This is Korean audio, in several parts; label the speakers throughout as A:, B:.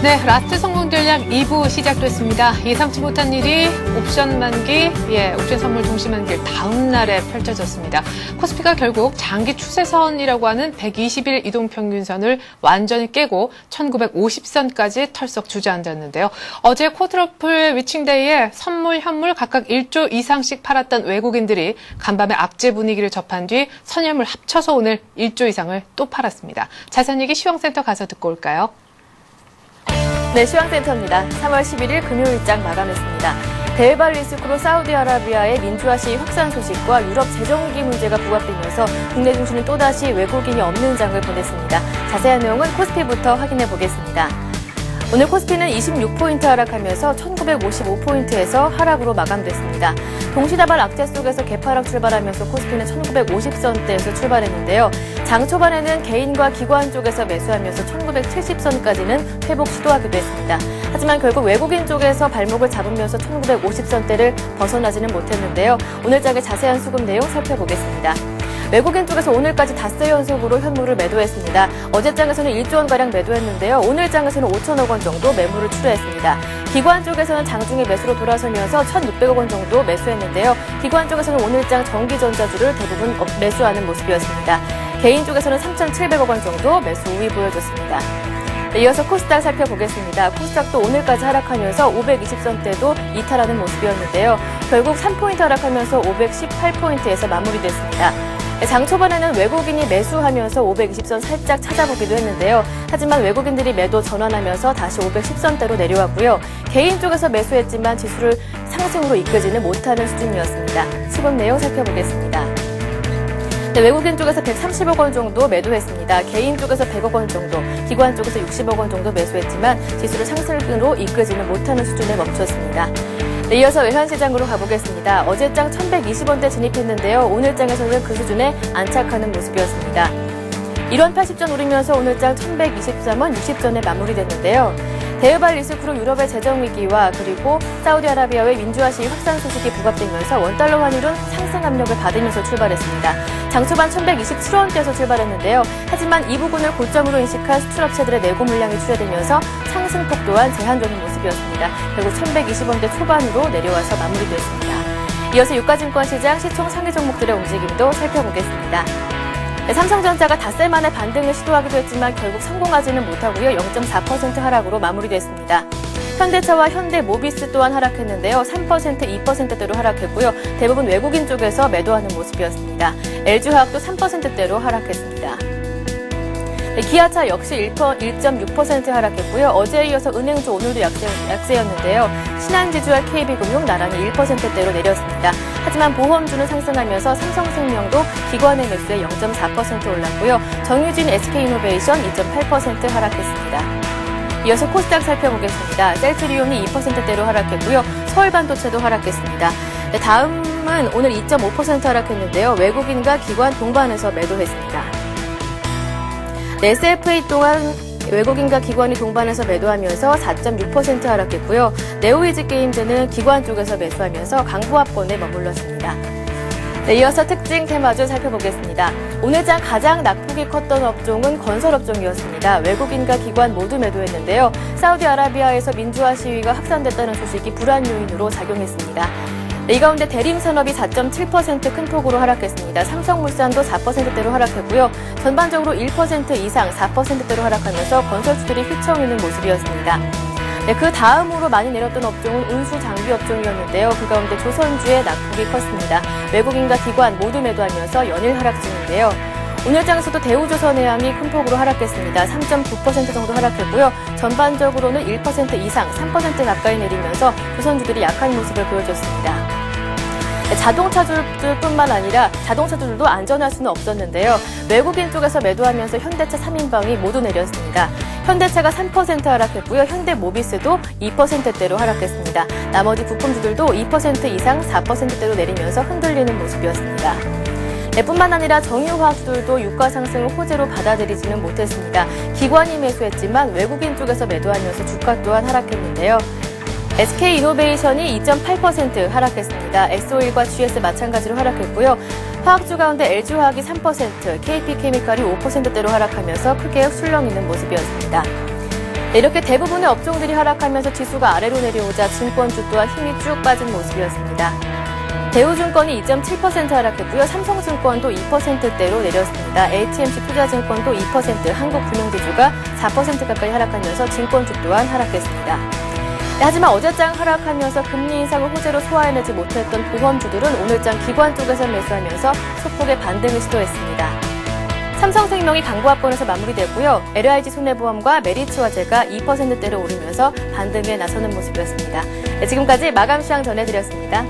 A: 네, 라스트 성공 전략 2부 시작됐습니다. 예상치 못한 일이 옵션 만기, 옵션 선물 동시 만기일 다음 날에 펼쳐졌습니다. 코스피가 결국 장기 추세선이라고 하는 120일 이동평균선을 완전히 깨고 1950선까지 털썩 주저앉았는데요. 어제 쿼드러플 위칭데이에 선물, 현물 각각 1조 이상씩 팔았던 외국인들이 간밤에 악재 분위기를 접한 뒤 선현물 합쳐서 오늘 1조 이상을 또 팔았습니다. 자세한 얘기 시황센터 가서 듣고 올까요?
B: 네, 시황센터입니다. 3월 11일 금요일장 마감했습니다. 대외발 리스크로 사우디아라비아의 민주화 시위 확산 소식과 유럽 재정위기 문제가 부각되면서 국내 증시는 또다시 외국인이 없는 장을 보냈습니다. 자세한 내용은 코스피부터 확인해 보겠습니다. 오늘 코스피는 26포인트 하락하면서 1955포인트에서 하락으로 마감됐습니다. 동시다발 악재 속에서 개파락 출발하면서 코스피는 1950선대에서 출발했는데요. 장 초반에는 개인과 기관 쪽에서 매수하면서 1970선까지는 회복 시도하기도 했습니다. 하지만 결국 외국인 쪽에서 발목을 잡으면서 1950선대를 벗어나지는 못했는데요. 오늘 장의 자세한 수급 내용 살펴보겠습니다. 외국인 쪽에서 오늘까지 닷새 연속으로 현물을 매도했습니다. 어제 장에서는 1조 원가량 매도했는데요. 오늘 장에서는 5천억 원 정도 매물을 출하했습니다. 기관 쪽에서는 장중에 매수로 돌아서면서 1,600억 원 정도 매수했는데요. 기관 쪽에서는 오늘 장 전기전자주를 대부분 매수하는 모습이었습니다. 개인 쪽에서는 3,700억 원 정도 매수 우위 보여줬습니다. 네, 이어서 코스닥 살펴보겠습니다. 코스닥도 오늘까지 하락하면서 520선대도 이탈하는 모습이었는데요. 결국 3포인트 하락하면서 518포인트에서 마무리됐습니다. 장 초반에는 외국인이 매수하면서 520선 살짝 찾아보기도 했는데요. 하지만 외국인들이 매도 전환하면서 다시 510선대로 내려왔고요. 개인 쪽에서 매수했지만 지수를 상승으로 이끌지는 못하는 수준이었습니다. 수급 내용 살펴보겠습니다. 네, 외국인 쪽에서 130억 원 정도 매도했습니다. 개인 쪽에서 100억 원 정도, 기관 쪽에서 60억 원 정도 매수했지만 지수를 상승으로 이끌지는 못하는 수준에 멈췄습니다. 네, 이어서 외환시장으로 가보겠습니다. 어제 장 1120원대 진입했는데요. 오늘 장에서는 그 수준에 안착하는 모습이었습니다. 1원 80전 오르면서 오늘 장 1123원 60전에 마무리됐는데요. 대외발 리스크로 유럽의 재정위기와 그리고 사우디아라비아의 민주화 시위 확산 소식이 부각되면서 원달러 환율은 상승 압력을 받으면서 출발했습니다. 장 초반 1127원대에서 출발했는데요. 하지만 이 부분을 고점으로 인식한 수출업체들의 내고 물량이 출하되면서 상승폭 또한 제한적인 모습이었습니다. 결국 1120원대 초반으로 내려와서 마무리됐습니다. 이어서 유가증권 시장 시총 상위 종목들의 움직임도 살펴보겠습니다. 네, 삼성전자가 닷새 만에 반등을 시도하기도 했지만 결국 성공하지는 못하고요. 0.4% 하락으로 마무리됐습니다. 현대차와 현대모비스 또한 하락했는데요. 3%, 2%대로 하락했고요. 대부분 외국인 쪽에서 매도하는 모습이었습니다. LG화학도 3%대로 하락했습니다. 네, 기아차 역시 1.6% 하락했고요. 어제에 이어서 은행주 오늘도 약세였는데요. 신한지주와 KB금융 나란히 1%대로 내렸습니다. 하지만 보험주는 상승하면서 삼성생명도 기관의 매수에 0.4% 올랐고요. 정유진 SK이노베이션 2.8% 하락했습니다. 이어서 코스닥 살펴보겠습니다. 셀트리온이 2%대로 하락했고요. 서울반도체도 하락했습니다. 네, 다음은 오늘 2.5% 하락했는데요. 외국인과 기관 동반해서 매도했습니다. SFA 또한 외국인과 기관이 동반해서 매도하면서 4.6% 하락했고요. 네오이즈게임즈는 기관 쪽에서 매수하면서 강보합권에 머물렀습니다. 네, 이어서 특징 테마주 살펴보겠습니다. 오늘 장 가장 낙폭이 컸던 업종은 건설업종이었습니다. 외국인과 기관 모두 매도했는데요. 사우디아라비아에서 민주화 시위가 확산됐다는 소식이 불안 요인으로 작용했습니다. 이 가운데 대림산업이 4.7% 큰 폭으로 하락했습니다. 삼성물산도 4%대로 하락했고요. 전반적으로 1% 이상 4%대로 하락하면서 건설주들이 휘청이는 모습이었습니다. 네, 그 다음으로 많이 내렸던 업종은 운수 장비 업종이었는데요. 그 가운데 조선주의 낙폭이 컸습니다. 외국인과 기관 모두 매도하면서 연일 하락 중인데요. 오늘 장에서도 대우조선해양이 큰 폭으로 하락했습니다. 3.9% 정도 하락했고요. 전반적으로는 1% 이상 3% 가까이 내리면서 조선주들이 약한 모습을 보여줬습니다. 자동차주들뿐만 아니라 자동차주들도 안전할 수는 없었는데요. 외국인 쪽에서 매도하면서 현대차 3인방이 모두 내렸습니다. 현대차가 3% 하락했고요. 현대모비스도 2%대로 하락했습니다. 나머지 부품주들도 2% 이상 4%대로 내리면서 흔들리는 모습이었습니다. 네, 뿐만 아니라 정유화학들도 유가 상승을 호재로 받아들이지는 못했습니다. 기관이 매수했지만 외국인 쪽에서 매도하면서 주가 또한 하락했는데요. SK이노베이션이 2.8% 하락했습니다. S-오일과 GS 마찬가지로 하락했고요. 화학주 가운데 LG화학이 3%, KP케미칼이 5%대로 하락하면서 크게 술렁이는 모습이었습니다. 이렇게 대부분의 업종들이 하락하면서 지수가 아래로 내려오자 증권주 또한 힘이 쭉 빠진 모습이었습니다. 대우증권이 2.7% 하락했고요. 삼성증권도 2%대로 내렸습니다. HMC 투자증권도 2%, 한국금융지주가 4% 가까이 하락하면서 증권주 또한 하락했습니다. 하지만 어제장 하락하면서 금리 인상을 호재로 소화해내지 못했던 보험주들은 오늘장 기관 쪽에서 매수하면서 소폭의 반등을 시도했습니다. 삼성생명이 강보합권에서 마무리됐고요. LIG손해보험과 메리츠화재가 2%대로 오르면서 반등에 나서는 모습이었습니다. 네, 지금까지 마감 시황 전해드렸습니다.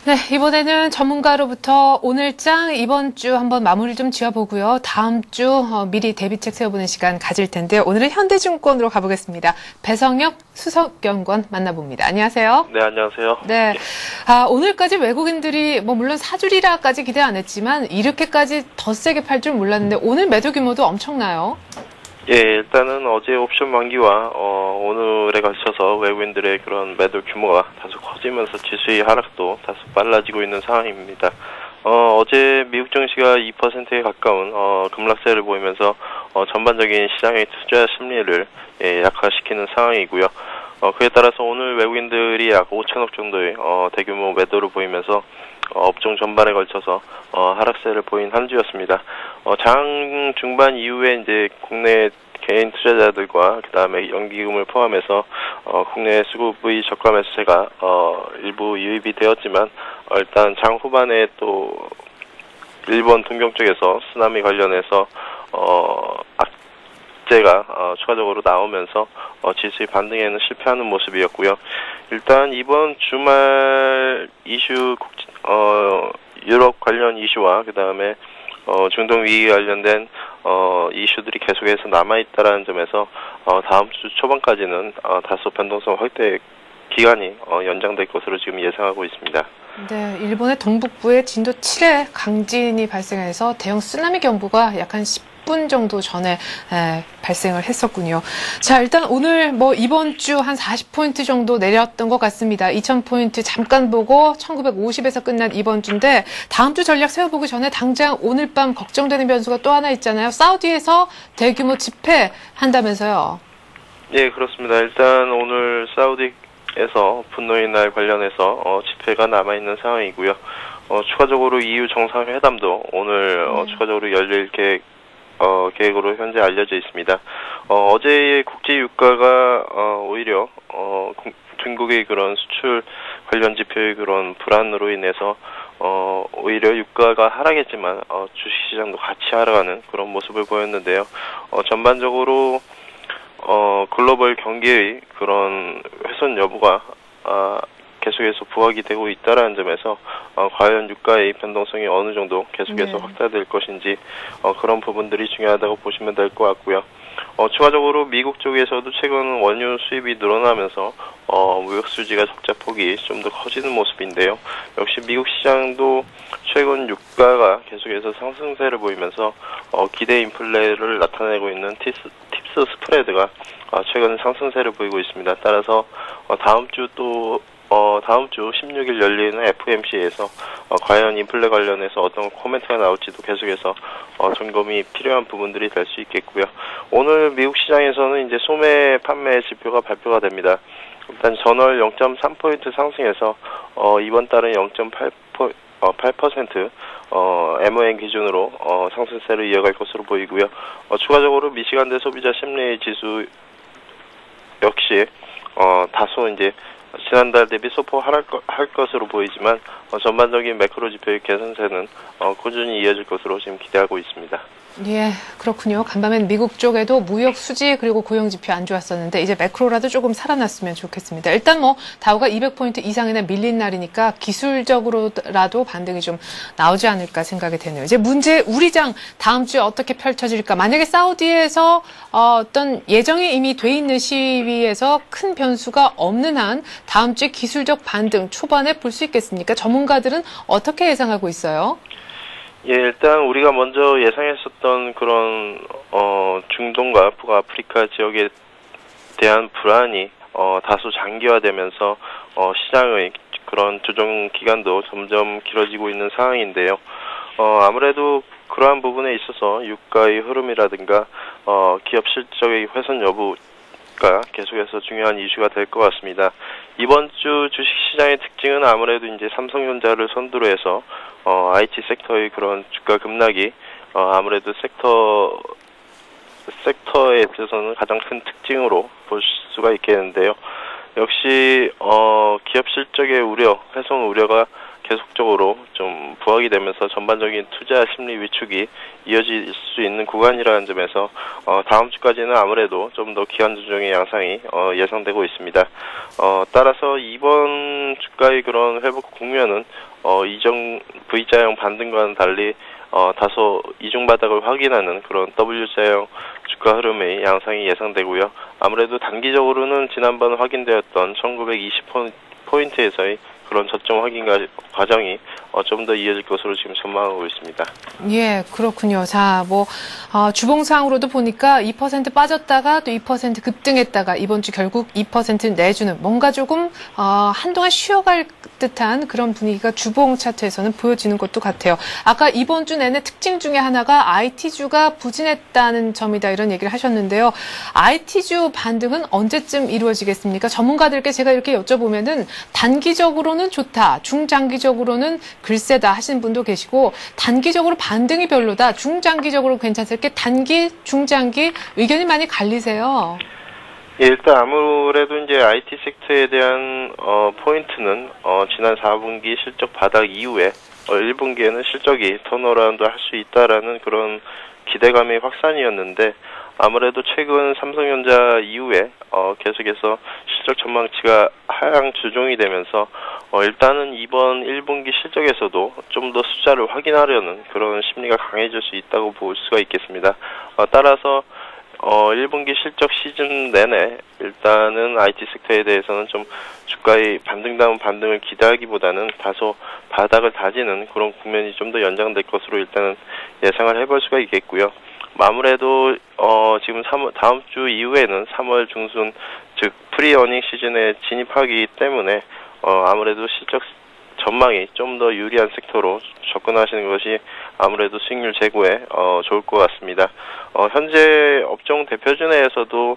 A: 네, 이번에는 전문가로부터 오늘장 이번 주 한번 마무리 좀 지어보고요. 다음 주 미리 대비책 세워보는 시간 가질 텐데 오늘은 현대증권으로 가보겠습니다. 배성혁 수석연구원 만나봅니다. 안녕하세요.
C: 네, 안녕하세요.
A: 네, 오늘까지 외국인들이 물론 사주리라까지 기대 안 했지만 이렇게까지 더 세게 팔 줄 몰랐는데 오늘 매도 규모도 엄청나요.
C: 예, 일단은 어제 옵션 만기와 오늘에 걸쳐서 외국인들의 그런 매도 규모가 다소 커지면서 지수의 하락도 다소 빨라지고 있는 상황입니다. 어제 미국 증시가 2%에 가까운 급락세를 보이면서 전반적인 시장의 투자 심리를 약화시키는 상황이고요. 그에 따라서 오늘 외국인들이 약 5천억 정도의 대규모 매도를 보이면서 업종 전반에 걸쳐서 하락세를 보인 한 주였습니다. 장 중반 이후에 이제 국내 개인 투자자들과 그다음에 연기금을 포함해서 국내 수급의 저가 매수세가 일부 유입이 되었지만 일단 장 후반에 또 일본 동경 쪽에서 쓰나미 관련해서 악재가 추가적으로 나오면서 지수의 반등에는 실패하는 모습이었고요. 일단 이번 주말 이슈 유럽 관련 이슈와 그다음에 중동 위기 관련된 이슈들이 계속해서 남아있다라는 점에서 다음 주 초반까지는 다소 변동성 확대 기간이 연장될 것으로 지금 예상하고 있습니다.
A: 네, 일본의 동북부에 진도 7의 강진이 발생해서 대형 쓰나미 경보가 약 한 10분 정도 전에 발생을 했었군요. 자, 일단 오늘 이번 주 한 40포인트 정도 내렸던 것 같습니다. 2000포인트 잠깐 보고 1950에서 끝난 이번 주인데 다음 주 전략 세워보기 전에 당장 오늘 밤 걱정되는 변수가 또 하나 있잖아요. 사우디에서 대규모 집회 한다면서요.
C: 예, 그렇습니다. 일단 오늘 사우디에서 분노의 날 관련해서 집회가 남아있는 상황이고요. 추가적으로 EU 정상회담도 오늘 추가적으로 열릴 계획으로 현재 알려져 있습니다. 어제의 국제 유가가 오히려 중국의 그런 수출 관련 지표의 그런 불안으로 인해서 오히려 유가가 하락했지만 주식시장도 같이 하락하는 그런 모습을 보였는데요. 전반적으로 글로벌 경기의 그런 훼손 여부가 계속해서 부각이 되고 있다라는 점에서 과연 유가의 변동성이 어느 정도 계속해서 확대될 것인지 그런 부분들이 중요하다고 보시면 될 것 같고요. 추가적으로 미국 쪽에서도 최근 원유 수입이 늘어나면서 무역 수지가 적자 폭이 좀 더 커지는 모습인데요. 역시 미국 시장도 최근 유가가 계속해서 상승세를 보이면서 기대 인플레를 나타내고 있는 팁스 스프레드가 최근 상승세를 보이고 있습니다. 따라서 다음 주 16일 열리는 FOMC에서 과연 인플레 관련해서 어떤 코멘트가 나올지도 계속해서 점검이 필요한 부분들이 될 수 있겠고요. 오늘 미국 시장에서는 이제 소매 판매 지표가 발표가 됩니다. 일단 전월 0.3포인트 상승해서 이번 달은 0.8% MOM 기준으로 상승세를 이어갈 것으로 보이고요. 추가적으로 미시간대 소비자 심리 지수 역시 다소 이제 지난달 대비 소폭 할 것으로 보이지만 전반적인 매크로 지표의 개선세는 꾸준히 이어질 것으로 지금 기대하고 있습니다.
A: 예, 그렇군요. 간밤엔 미국 쪽에도 무역 수지 그리고 고용 지표 안 좋았었는데 이제 매크로라도 조금 살아났으면 좋겠습니다. 일단 다우가 200포인트 이상이나 밀린 날이니까 기술적으로라도 반등이 좀 나오지 않을까 생각이 되네요. 이제 문제 우리 장 다음 주에 어떻게 펼쳐질까? 만약에 사우디에서 어떤 예정이 이미 돼 있는 시위에서 큰 변수가 없는 한 다음 주에 기술적 반등 초반에 볼 수 있겠습니까? 전문가들은 어떻게 예상하고 있어요?
C: 예, 일단 우리가 먼저 예상했었던 그런 중동과 북아프리카 지역에 대한 불안이 다소 장기화되면서 시장의 그런 조정 기간도 점점 길어지고 있는 상황인데요. 아무래도 그러한 부분에 있어서 유가의 흐름이라든가 기업 실적의 훼손 여부가 계속해서 중요한 이슈가 될 것 같습니다. 이번 주 주식시장의 특징은 아무래도 이제 삼성전자를 선두로 해서 IT 섹터의 그런 주가 급락이 아무래도 섹터에 있어서는 가장 큰 특징으로 볼 수가 있겠는데요. 역시 기업 실적의 우려, 훼손 우려가 계속적으로 좀 부각이 되면서 전반적인 투자 심리 위축이 이어질 수 있는 구간이라는 점에서 다음 주까지는 아무래도 좀 더 기관 조정의 양상이 예상되고 있습니다. 따라서 이번 주가의 그런 회복 국면은 이전 V자형 반등과는 달리 다소 이중 바닥을 확인하는 그런 W자형 주가 흐름의 양상이 예상되고요. 아무래도 단기적으로는 지난번 확인되었던 1920포인트에서의 그런 저점 확인 과정이 좀 더 이어질 것으로 지금 전망하고 있습니다.
A: 예, 그렇군요. 자, 주봉상으로도 보니까 2% 빠졌다가 또 2% 급등했다가 이번 주 결국 2% 내주는 뭔가 조금 한동안 쉬어갈 듯한 그런 분위기가 주봉 차트에서는 보여지는 것도 같아요. 아까 이번 주 내내 특징 중에 하나가 IT주가 부진했다는 점이다 이런 얘기를 하셨는데요. IT주 반등은 언제쯤 이루어지겠습니까? 전문가들께 제가 이렇게 여쭤보면은 단기적으로는 좋다, 중장기적으로는 글쎄다 하시는 분도 계시고 단기적으로 반등이 별로다, 중장기적으로 괜찮을게 단기, 중장기 의견이 많이 갈리세요.
C: 예, 일단 아무래도 이제 IT 섹터에 대한 포인트는 지난 4분기 실적 바닥 이후에 1분기에는 실적이 턴어라운드 할 수 있다라는 그런 기대감의 확산이었는데 아무래도 최근 삼성전자 이후에 계속해서 실적 전망치가 하향 조정이 되면서 일단은 이번 1분기 실적에서도 좀 더 숫자를 확인하려는 그런 심리가 강해질 수 있다고 볼 수가 있겠습니다. 따라서 1분기 실적 시즌 내내 일단은 IT 섹터에 대해서는 좀 주가의 반등다운 반등을 기대하기보다는 다소 바닥을 다지는 그런 국면이 좀 더 연장될 것으로 일단은 예상을 해볼 수가 있겠고요. 아무래도 지금 다음 주 이후에는 3월 중순 즉 프리어닝 시즌에 진입하기 때문에 아무래도 실적 전망이 좀 더 유리한 sek터로 접근하시는 것이 아무래도 수익률 제고에 좋을 것 같습니다. 현재 업종 대표주내에서도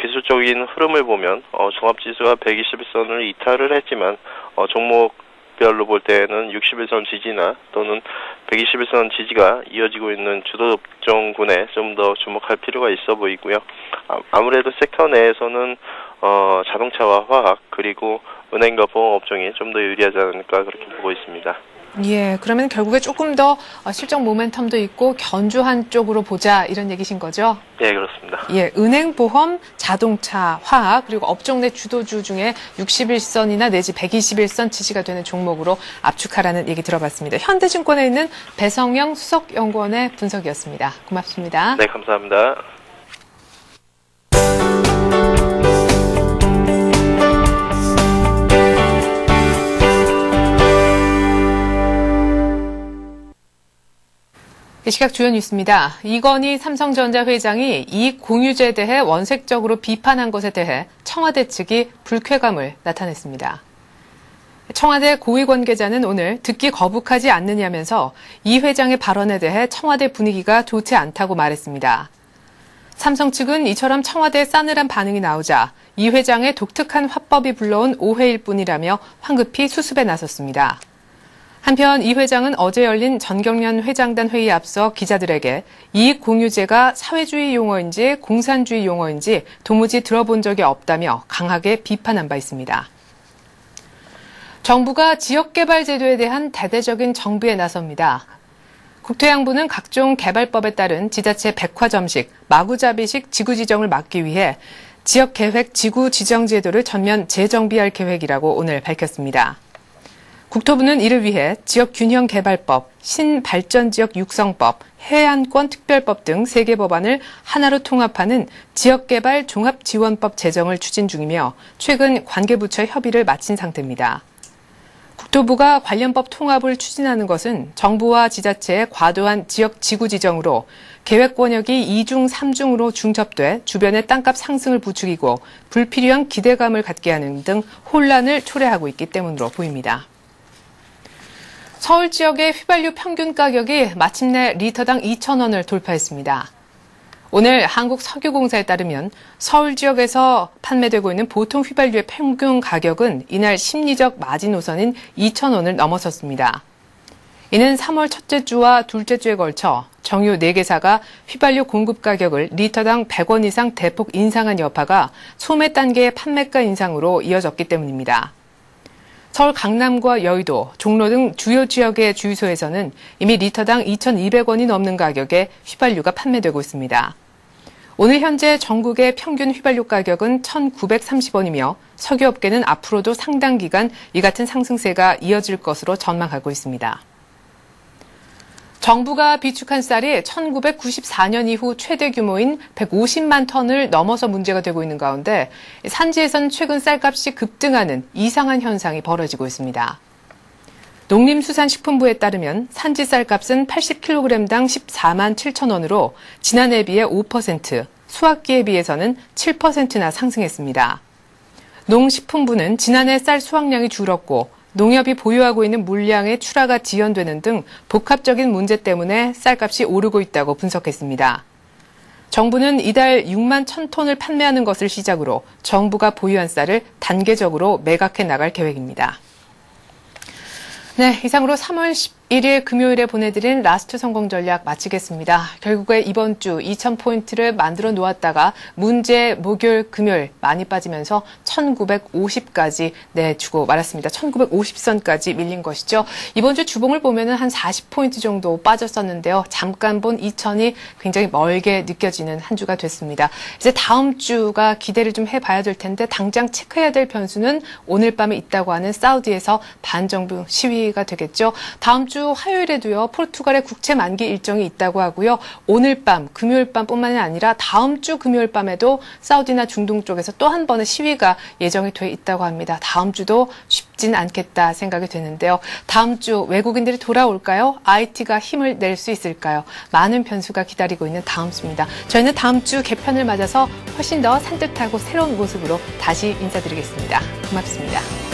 C: 기술적인 흐름을 보면 종합지수가 121선을 이탈을 했지만 종목별로 볼 때는 61선 지지나 또는 121선 지지가 이어지고 있는 주도 업종군에 좀 더 주목할 필요가 있어 보이고요. 아무래도 섹터 내에서는 자동차와 화학 그리고 은행과 보험 업종이 좀 더 유리하지 않을까 그렇게 보고 있습니다.
A: 예, 그러면 결국에 조금 더 실적 모멘텀도 있고 견주한 쪽으로 보자 이런 얘기신 거죠?
C: 예, 그렇습니다.
A: 예, 은행, 보험, 자동차, 화학 그리고 업종 내 주도주 중에 61선이나 내지 121선 지지가 되는 종목으로 압축하라는 얘기 들어봤습니다. 현대증권에 있는 배성영 수석연구원의 분석이었습니다. 고맙습니다.
C: 네, 감사합니다.
A: 이 시각 주요 뉴스입니다. 이건희 삼성전자 회장이 이익 공유제에 대해 원색적으로 비판한 것에 대해 청와대 측이 불쾌감을 나타냈습니다. 청와대 고위 관계자는 오늘 듣기 거북하지 않느냐면서 이 회장의 발언에 대해 청와대 분위기가 좋지 않다고 말했습니다. 삼성 측은 이처럼 청와대의 싸늘한 반응이 나오자 이 회장의 독특한 화법이 불러온 오해일 뿐이라며 황급히 수습에 나섰습니다. 한편 이 회장은 어제 열린 전경련 회장단 회의에 앞서 기자들에게 이익 공유제가 사회주의 용어인지 공산주의 용어인지 도무지 들어본 적이 없다며 강하게 비판한 바 있습니다. 정부가 지역개발제도에 대한 대대적인 정비에 나섭니다. 국토양부는 각종 개발법에 따른 지자체 백화점식, 마구잡이식 지구지정을 막기 위해 지역계획 지구지정제도를 전면 재정비할 계획이라고 오늘 밝혔습니다. 국토부는 이를 위해 지역균형개발법, 신발전지역 육성법, 해안권 특별법 등 3개 법안을 하나로 통합하는 지역개발 종합지원법 제정을 추진 중이며 최근 관계부처 협의를 마친 상태입니다. 국토부가 관련법 통합을 추진하는 것은 정부와 지자체의 과도한 지역 지구지정으로 계획 권역이 2중, 3중으로 중첩돼 주변의 땅값 상승을 부추기고 불필요한 기대감을 갖게 하는 등 혼란을 초래하고 있기 때문으로 보입니다. 서울 지역의 휘발유 평균 가격이 마침내 리터당 2,000원을 돌파했습니다. 오늘 한국석유공사에 따르면 서울 지역에서 판매되고 있는 보통 휘발유의 평균 가격은 이날 심리적 마지노선인 2,000원을 넘어섰습니다. 이는 3월 첫째 주와 둘째 주에 걸쳐 정유 4개사가 휘발유 공급 가격을 리터당 100원 이상 대폭 인상한 여파가 소매 단계의 판매가 인상으로 이어졌기 때문입니다. 서울 강남과 여의도, 종로 등 주요 지역의 주유소에서는 이미 리터당 2,200원이 넘는 가격에 휘발유가 판매되고 있습니다. 오늘 현재 전국의 평균 휘발유 가격은 1,930원이며 석유업계는 앞으로도 상당 기간 이 같은 상승세가 이어질 것으로 전망하고 있습니다. 정부가 비축한 쌀이 1994년 이후 최대 규모인 150만 톤을 넘어서 문제가 되고 있는 가운데 산지에선 최근 쌀값이 급등하는 이상한 현상이 벌어지고 있습니다. 농림수산식품부에 따르면 산지 쌀값은 80kg당 14만 7천 원으로 지난해에 비해 5%, 수확기에 비해서는 7%나 상승했습니다. 농식품부는 지난해 쌀 수확량이 줄었고 농협이 보유하고 있는 물량의 출하가 지연되는 등 복합적인 문제 때문에 쌀값이 오르고 있다고 분석했습니다. 정부는 이달 6만 1,000톤을 판매하는 것을 시작으로 정부가 보유한 쌀을 단계적으로 매각해 나갈 계획입니다. 네, 이상으로 3월 11일 금요일에 보내드린 라스트 성공 전략 마치겠습니다. 결국에 이번 주 2,000포인트를 만들어 놓았다가 문제 목요일, 금요일 많이 빠지면서 1,950까지 내주고 말았습니다. 1,950선까지 밀린 것이죠. 이번 주 주봉을 보면은 한 40포인트 정도 빠졌었는데요. 잠깐 본 2,000이 굉장히 멀게 느껴지는 한 주가 됐습니다. 이제 다음 주가 기대를 좀 해봐야 될 텐데 당장 체크해야 될 변수는 오늘 밤에 있다고 하는 사우디에서 반정부 시위가 되겠죠. 다음 주 화요일에도요, 포르투갈의 국채 만기 일정이 있다고 하고요. 오늘 밤, 금요일 밤뿐만이 아니라 다음 주 금요일 밤에도 사우디나 중동 쪽에서 또 한 번의 시위가 예정이 돼 있다고 합니다. 다음 주도 쉽진 않겠다 생각이 되는데요. 다음 주 외국인들이 돌아올까요? IT가 힘을 낼 수 있을까요? 많은 변수가 기다리고 있는 다음 주입니다. 저희는 다음 주 개편을 맞아서 훨씬 더 산뜻하고 새로운 모습으로 다시 인사드리겠습니다. 고맙습니다.